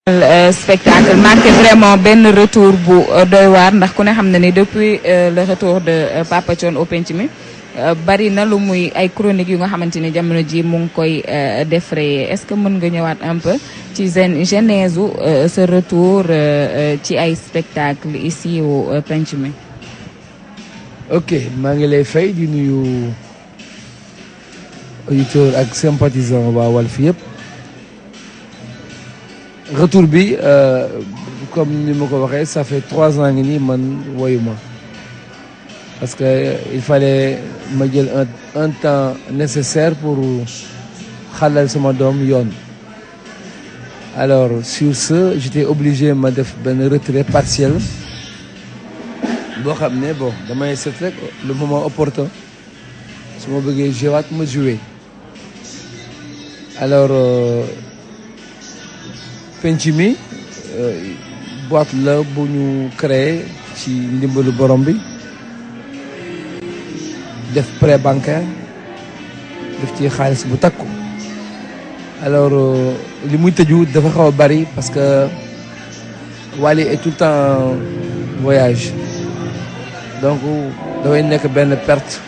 Spectacle marqué vraiment benn retour bu doy waar ndax ku ne xam na ni depuis le retour de Papa Thione au penc mi bari na lu muy ay chroniques yu nga xamante ni jamono ji mu ngi koy défrayer est-ce que mën nga ñëwaat un peu ci genèse u ce retour ci ay spectacle ici au penc mi. ok maa ngi lay fay di nuyu auditeurs ak sympathisants waa Walf yëpp. retour bi comme ni ma ko waxee ça fait 3 ans ngi nii man woyuma parce que il fallait ma jël un temps nécessaire pour xalal sama doom yoon. Alors sur ce j'étais obligé ma def benn retrait partiel boo xam ne bon damay seet rek le moment opportun su ma bëggee jouer ma jouer alors penc mi boîte la bu ñu créé ci ndimbalu borom bi def prêt bancaire def ci xaalis bu takku alors li muy tëju dafa xaw a bari parce que Wally est tout le temps en voyage donc dafay nekk benn perte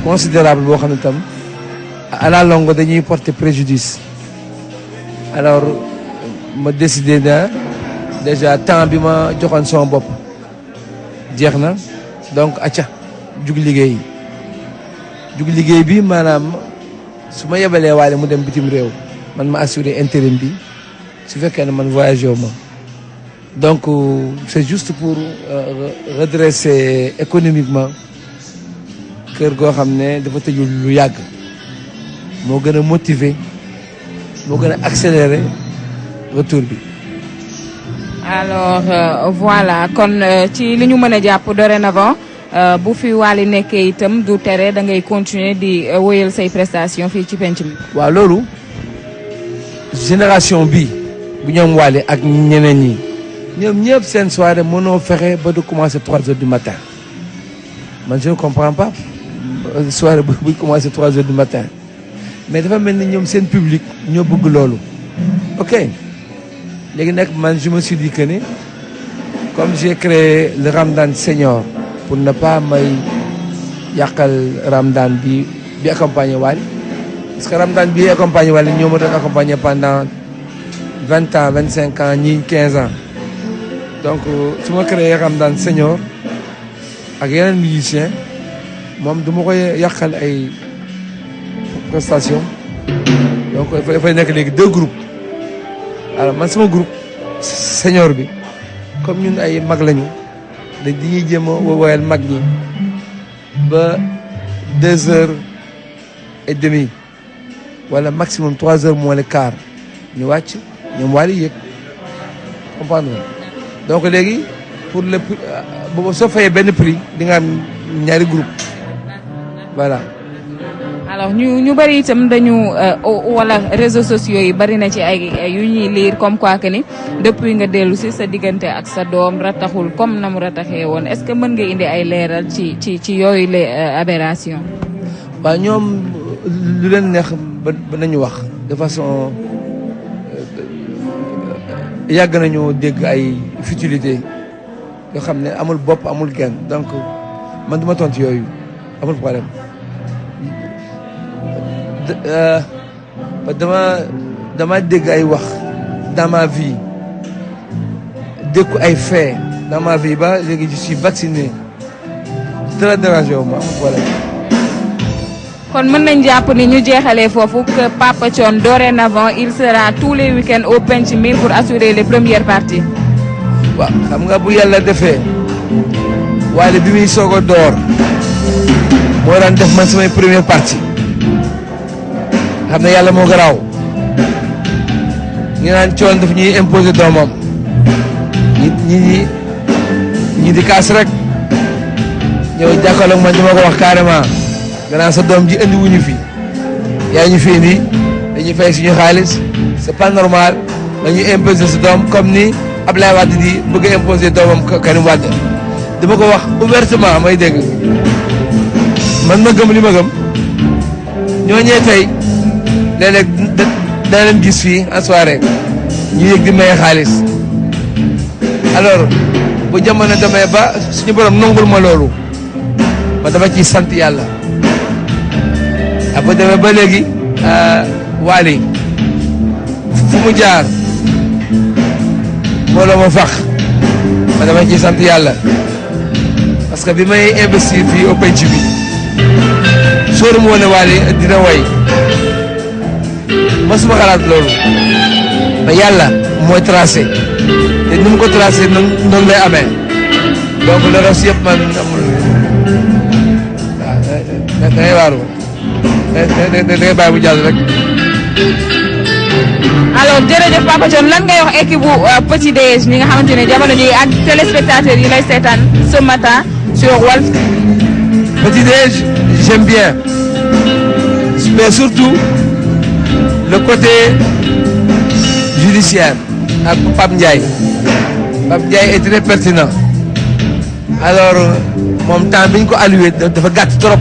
considérable boo xam ne tam à la longue dañuy porter préjudice. Alors ma décidé na déjà temps bi ma joxoon sama bopp jeex na donc acca jug liggéey bi maanaam su ma yebalee Wally mu dem bitim réew man ma assurer intérim bi su fekkee ne man voyagé wu ma donc c'est juste pour redresser économiquement kër goo xam ne dafa tëjul lu yàgg moo gën a motiver moo gën a accélérer retour bi. alors voilà kon ci li ñu mën a jàpp dorénavant bu fi Wally nekkee itam du tere da ngay continuer di wéyal say prestation fii ci penc mi. waaw loolu génération bi bu ñoom Wally ak ñeneen ñi ñoom ñëpp seen soirée mënoo fexe ba du commencer 3 heures du matin man je ne comprends pas soirée buy commencer 3 heures du matin. mais dafa mel ni ñoom seen public ñoo bëgg loolu ok léegi nag man je me suis dit que ni comme j'ai créé le Ramadan Senior pour ne pas may yàqal Ramadan bi accompagné Wally parce que Ramadan bi accompagné Wally ñoo ma doon accompagné pendant 20 ans 25 ans ñii 15 ans donc su ma créé Ramadan Senior ak yeneen musiciens moom du ma koy yàqal ay prestation donc dafay nekk léegi 2 groupes alors man sama groupe senior bi comme ñun ay mag lañu dañuy jéem a woyal mag ñi ba 2h30 wala maximum 3h moins le quart ñu wàcc ñoom Wally yëg comprendre donc léegi pour le boobu soo fayee benn prix di nga am ñaari groupe voilà. alors ñu bari itam dañu wala réseaux sociaux yi bari na ci ay yu ñuy lire comme quoi que ni depuis nga dellu si sa diggante ak sa doom rataxul comme na mu rataxee woon est-ce que mën nga indi ay leeral ci yooyu les aberrations. waaw ñoom lu leen neex ba nañu wax de façon yàgg nañu dégg ay futilité yoo xam ne amul bopp amul genn donc man duma tontu yooyu amul problème. dama dégg ay wax dans ma vie dégg ay fait dans ma vie ba léegi je suis vacciné dara dérangé wu ma voilà. kon mën nañ jàpp ni ñu jeexalee foofu que Papa Thione dorénavant il sera tous les week-ends au penc mi pour assurer les premières parties. waaw xam nga bu yàlla defee Wally bi muy soog a door moo daan def man samay première partie. xam ne yàlla moo garaaw ñu naan Thione daf ñuy imposer doomam ñi di kaas rek ñëw jàkkaarloog man dama ko wax carrément gannaaw sa doom ji indi wuñu fi yaa ñu fi indi dañuy fay suñu xaalis c'est pas normal dañuy imposer sa doom comme ni Ablaye Wade di bëgg a imposer doomam Karim Wade dama ko wax ouvertement may dégg man ma gëm li ma gëm ñooñee tey léeg-léeg dana leen gis fii en soirée ñu yëg di maye xaalis alors bu jamono demee ba suñu borom nangul ma loolu ma dama ciy sant yàlla ba demee ba léegi Wally fu mu jaar mbooloo ma fax ma dama ciy sant yàlla parce que bi may investir fii au penc bi sóoru mu woon Wally dina way masuma xalaat loolu mais yàlla mooy tracé te ni mu ko tracé noonu lay amee donc le reste yëpp man amul waaw da ngay waaru da ngay bàyyi bu jàll rek. alors jërëjëf Papa Thione lan ngay wax équipe bu Petit Déj ñi nga xamante ne jamono ji ak téléspectateurs yi lay seetaan ce matin sur Walf. Petit Déj j'aime bien mais surtout le côté judiciaire ak Pape Ndiaye est très pertinent alors moom temps bi ñu ko alloué dafa gàtt trop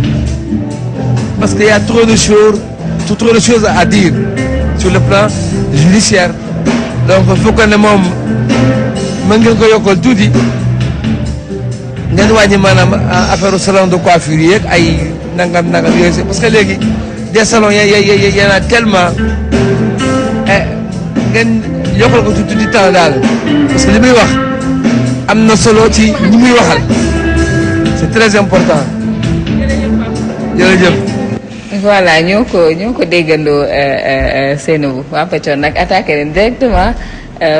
parce que y a trop de choses à dire sur le plan judiciaire donc il faut que ne moom mën ngeen ko yokkal tuuti ngeen wàññi maanaam affaire salon de coiffure yeeg ay nangam yooyu parce que léegi des salons y en a tellement ngeen yokkal ko tuuti temps daal parce que li muy wax am na solo ci ñi muy waxal c'est très important jërëjëf. voilà ñoo ko déggandoo Seynabou Papa Thione nag attaqué leen directement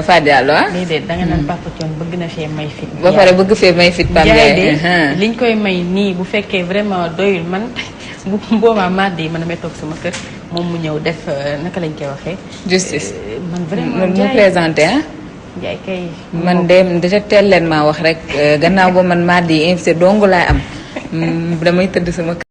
Fatou Diallo ah. déedéet da nga naan Papa Thione bëgg na fee may fit. ba pare bëgg fee may fit Pape Ndiaye liñ koy may nii bu fekkee vraiment doyul man bu boobaa mardi man damay toog sama kër moom mu ñëw def naka lañ koy waxee. justice man vraiment mu présenté ah. Ndiaye kay. man de déjà teel leen maa wax rek gannaaw ba man mardi invité dong laay am damay tëdd sama kër.